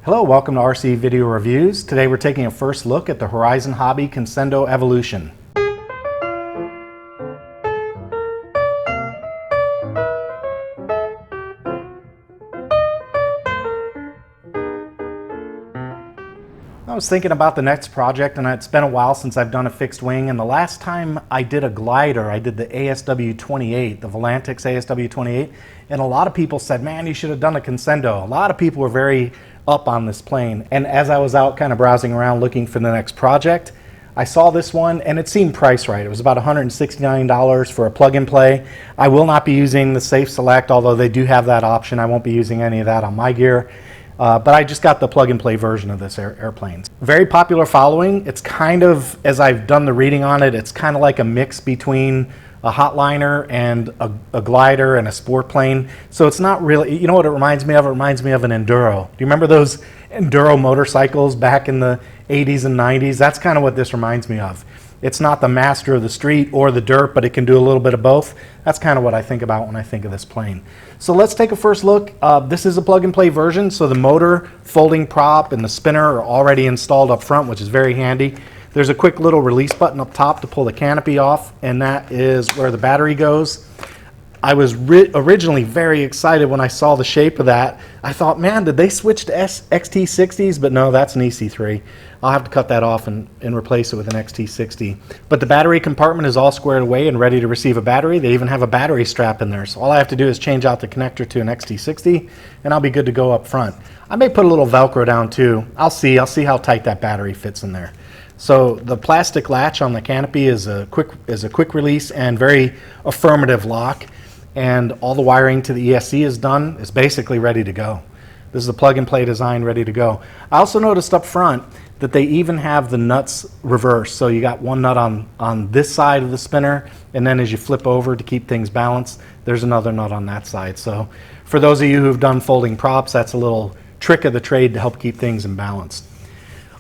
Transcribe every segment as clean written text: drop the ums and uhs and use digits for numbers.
Hello, welcome to RC Video Reviews. Today we're taking a first look at the Horizon Hobby Conscendo Evolution. I was thinking about the next project, and it's been a while since I've done a fixed wing, and the last time I did a glider, I did the ASW28, the Volantix ASW28, and a lot of people said, man, you should have done a Conscendo. A lot of people were very up on this plane, and as I was out kind of browsing around looking for the next project, I saw this one, and it seemed priced right. It was about $169 for a plug-and-play. I will not be using the Safe Select, although they do have that option. I won't be using any of that on my gear. But I just got the plug-and-play version of this airplane. Very popular following. It's kind of, as I've done the reading on it, it's kind of like a mix between a hotliner and a glider and a sport plane. So it's not really, you know what it reminds me of? It reminds me of an enduro. Do you remember those enduro motorcycles back in the 80s and 90s? That's kind of what this reminds me of. It's not the master of the street or the dirt, but it can do a little bit of both. That's kind of what I think about when I think of this plane. So let's take a first look. This is a plug-and-play version, so the motor, folding prop, and the spinner are already installed up front, which is very handy. There's a quick little release button up top to pull the canopy off, and that is where the battery goes. I was originally very excited when I saw the shape of that. I thought, man, did they switch to XT60s? But no, that's an EC3. I'll have to cut that off and replace it with an XT60. But the battery compartment is all squared away and ready to receive a battery. They even have a battery strap in there. So all I have to do is change out the connector to an XT60, and I'll be good to go up front. I may put a little Velcro down too. I'll see how tight that battery fits in there. So the plastic latch on the canopy is a quick release and very affirmative lock. And all the wiring to the ESC is done. It's basically ready to go. This is a plug-and-play design ready to go. I also noticed up front that they even have the nuts reversed. So you got one nut on this side of the spinner, and then as you flip over to keep things balanced, there's another nut on that side. So for those of you who've done folding props, that's a little trick of the trade to help keep things in balance.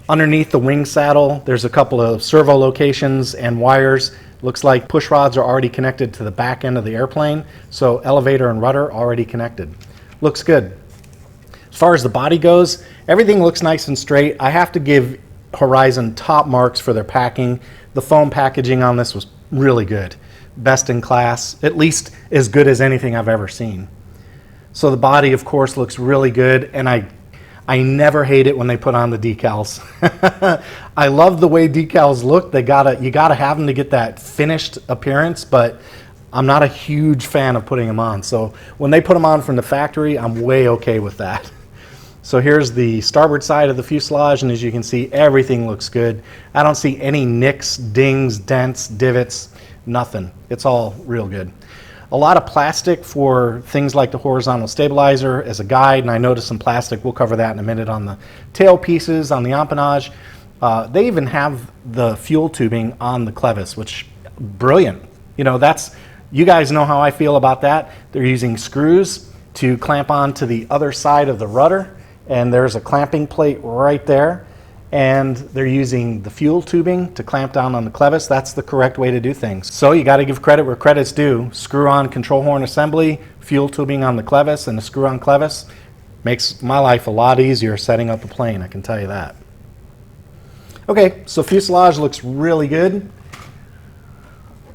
Underneath the wing saddle, there's a couple of servo locations and wires. Looks like push rods are already connected to the back end of the airplane, so elevator and rudder already connected. Looks good. As far as the body goes, everything looks nice and straight. I have to give Horizon top marks for their packing. The foam packaging on this was really good. Best in class, at least as good as anything I've ever seen. So the body, of course, looks really good, and I never hate it when they put on the decals. I love the way decals look. You gotta have them to get that finished appearance, but I'm not a huge fan of putting them on. So when they put them on from the factory, I'm way okay with that. So here's the starboard side of the fuselage, and as you can see, everything looks good. I don't see any nicks, dings, dents, divots, nothing. It's all real good. A lot of plastic for things like the horizontal stabilizer as a guide, and I noticed some plastic. We'll cover that in a minute on the tail pieces, on the empennage. They even have the fuel tubing on the clevis, which brilliant. You know, you guys know how I feel about that. They're using screws to clamp onto the other side of the rudder, and there's a clamping plate right there. And they're using the fuel tubing to clamp down on the clevis. That's the correct way to do things. So you got to give credit where credit's due. Screw-on control horn assembly, fuel tubing on the clevis, and the screw-on clevis makes my life a lot easier setting up a plane, I can tell you that. Okay, so fuselage looks really good.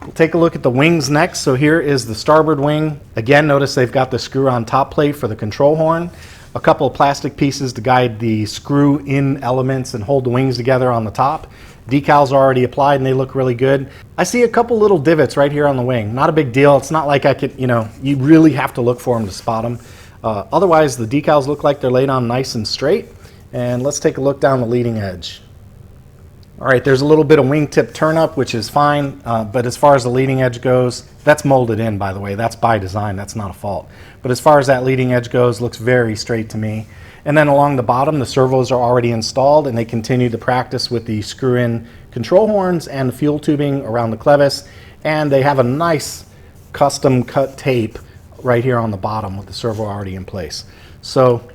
We'll take a look at the wings next. So here is the starboard wing. Again, notice they've got the screw-on top plate for the control horn. A couple of plastic pieces to guide the screw-in elements and hold the wings together on the top. Decals are already applied and they look really good. I see a couple little divots right here on the wing. Not a big deal. It's not like I could, you really have to look for them to spot them. Otherwise, the decals look like they're laid on nice and straight. And let's take a look down the leading edge. All right, there's a little bit of wingtip turn up, which is fine, but as far as the leading edge goes, that's molded in, by the way. That's by design, that's not a fault. But as far as that leading edge goes, looks very straight to me. And then along the bottom, the servos are already installed, and they continue to practice with the screw-in control horns and the fuel tubing around the clevis. And they have a nice custom cut tape right here on the bottom with the servo already in place. So,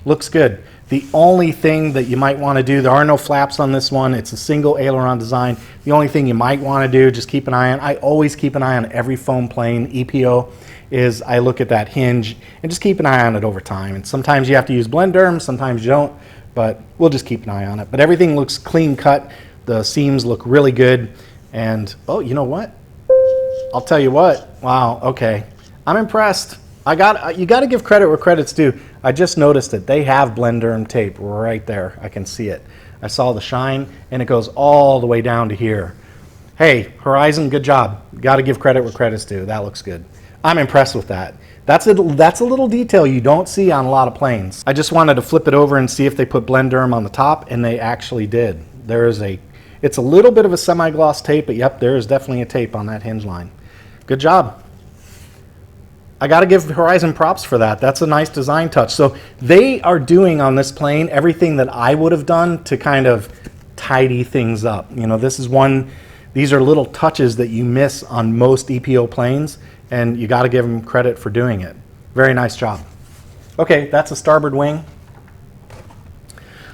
looks good. The only thing that you might want to do, there are no flaps on this one. It's a single aileron design. The only thing you might want to do, just keep an eye on, I always keep an eye on every foam plane, EPO, is I look at that hinge and just keep an eye on it over time. And sometimes you have to use Blenderm, sometimes you don't. but we'll just keep an eye on it. But everything looks clean cut. The seams look really good. And, oh, you know what? I'll tell you what. Wow, okay. I'm impressed. You got to give credit where credit's due. I just noticed it. They have Blenderm tape right there. I can see it. I saw the shine, and it goes all the way down to here. Hey, Horizon, good job. Got to give credit where credit's due. That looks good. I'm impressed with that. That's a little detail you don't see on a lot of planes. I just wanted to flip it over and see if they put Blenderm on the top, and they actually did. It's a little bit of a semi-gloss tape, but yep, there is definitely a tape on that hinge line. Good job. I got to give Horizon props for that. That's a nice design touch. So they are doing on this plane everything that I would have done to kind of tidy things up. You know, these are little touches that you miss on most EPO planes, and you got to give them credit for doing it. Very nice job. Okay, that's a starboard wing.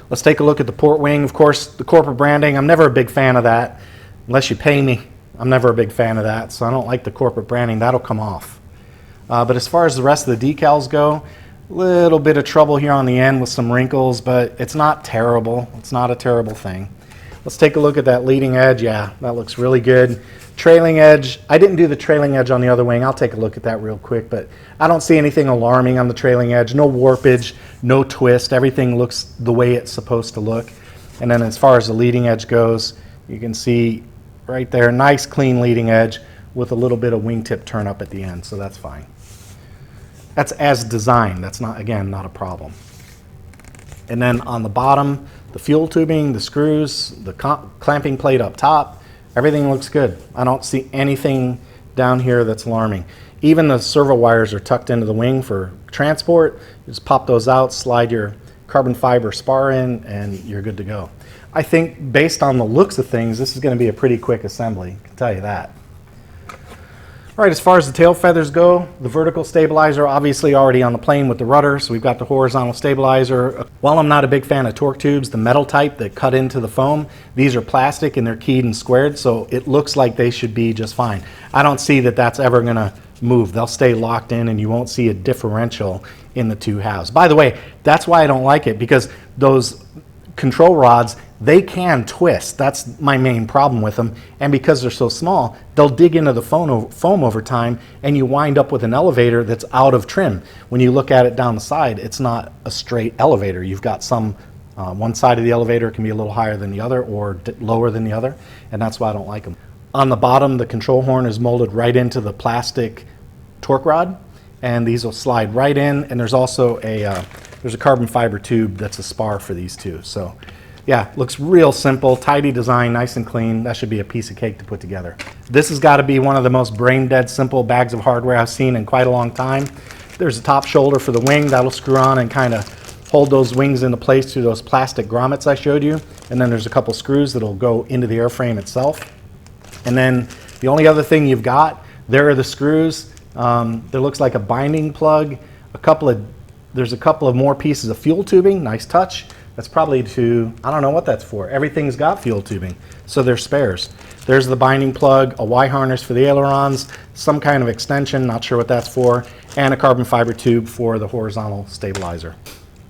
Let's take a look at the port wing. Of course, the corporate branding, I'm never a big fan of that. Unless you pay me, I'm never a big fan of that, so I don't like the corporate branding. That'll come off. But as far as the rest of the decals go, a little bit of trouble here on the end with some wrinkles, but it's not terrible. It's not a terrible thing. Let's take a look at that leading edge. Yeah, that looks really good. Trailing edge, I didn't do the trailing edge on the other wing. I'll take a look at that real quick, but I don't see anything alarming on the trailing edge. No warpage, no twist. Everything looks the way it's supposed to look. And then as far as the leading edge goes, you can see right there, nice clean leading edge with a little bit of wingtip turn up at the end, so that's fine. That's as designed. That's not, again, not a problem. And then on the bottom, the fuel tubing, the screws, the clamping plate up top, everything looks good. I don't see anything down here that's alarming. Even the servo wires are tucked into the wing for transport. You just pop those out, slide your carbon fiber spar in, and you're good to go. I think based on the looks of things, this is going to be a pretty quick assembly. I can tell you that. All right, as far as the tail feathers go, the vertical stabilizer obviously already on the plane with the rudder, so we've got the horizontal stabilizer. While I'm not a big fan of torque tubes, the metal type that cut into the foam, these are plastic and they're keyed and squared, so it looks like they should be just fine. I don't see that that's ever going to move. They'll stay locked in and you won't see a differential in the two halves. By the way, that's why I don't like it, because those control rods, they can twist. That's my main problem with them. And because they're so small, they'll dig into the foam over time, and you wind up with an elevator that's out of trim. When you look at it down the side, it's not a straight elevator. You've got some, one side of the elevator can be a little higher than the other or lower than the other, and that's why I don't like them. On the bottom, the control horn is molded right into the plastic torque rod, and these will slide right in, and there's also there's a carbon fiber tube that's a spar for these two. So yeah, looks real simple, tidy design, nice and clean. That should be a piece of cake to put together. This has got to be one of the most brain dead simple bags of hardware I've seen in quite a long time. There's a top shoulder for the wing that'll screw on and kind of hold those wings into place through those plastic grommets I showed you. And then there's a couple screws that'll go into the airframe itself. And then the only other thing you've got, there are the screws. There looks like a binding plug, there's a couple of more pieces of fuel tubing, nice touch. That's probably to, I don't know what that's for. Everything's got fuel tubing, so they're spares. There's the binding plug, a Y harness for the ailerons, some kind of extension, not sure what that's for, and a carbon fiber tube for the horizontal stabilizer.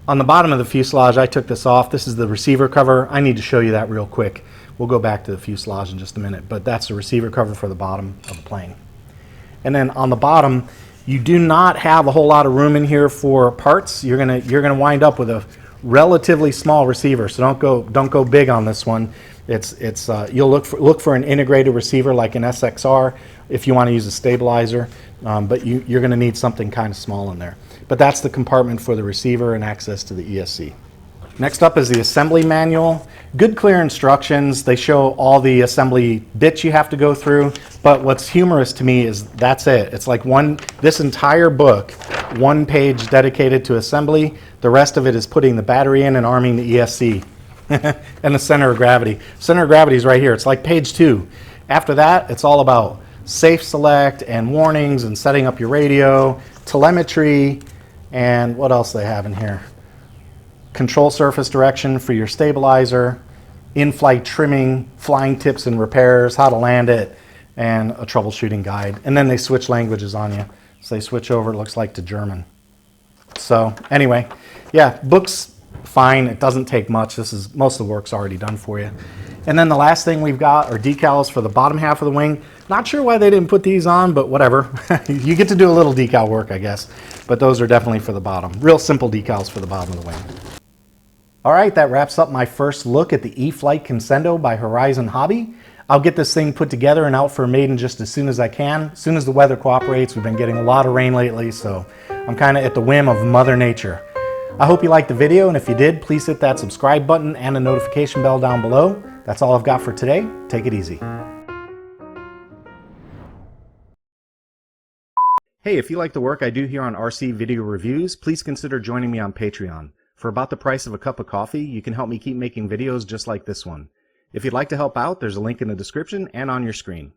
On the bottom of the fuselage, I took this off. This is the receiver cover. I need to show you that real quick. We'll go back to the fuselage in just a minute, but that's the receiver cover for the bottom of the plane. And then on the bottom, you do not have a whole lot of room in here for parts. You're gonna wind up with a relatively small receiver, so don't go big on this one. You'll look for an integrated receiver like an SXR if you want to use a stabilizer, but you're going to need something kind of small in there. But that's the compartment for the receiver and access to the ESC. Next up is the assembly manual. Good clear instructions. They show all the assembly bits you have to go through, but what's humorous to me is that's it. It's like this entire book, one page dedicated to assembly. The rest of it is putting the battery in and arming the ESC and the center of gravity. Center of gravity is right here. It's like page 2. After that, it's all about safe select and warnings and setting up your radio, telemetry, and what else they have in here? Control surface direction for your stabilizer, in-flight trimming, flying tips and repairs, how to land it, and a troubleshooting guide. And then they switch languages on you. So they switch over, it looks like, to German. So anyway, yeah, book's fine. It doesn't take much. Most of the work's already done for you. And then the last thing we've got are decals for the bottom half of the wing. Not sure why they didn't put these on, but whatever. You get to do a little decal work, I guess. But those are definitely for the bottom. Real simple decals for the bottom of the wing. All right, that wraps up my first look at the E-Flite Conscendo by Horizon Hobby. I'll get this thing put together and out for a maiden just as soon as I can. As soon as the weather cooperates. We've been getting a lot of rain lately, so I'm kind of at the whim of Mother Nature. I hope you liked the video, and if you did, please hit that subscribe button and the notification bell down below. That's all I've got for today. Take it easy. Hey, if you like the work I do here on RC Video Reviews, please consider joining me on Patreon. For about the price of a cup of coffee, you can help me keep making videos just like this one. If you'd like to help out, there's a link in the description and on your screen.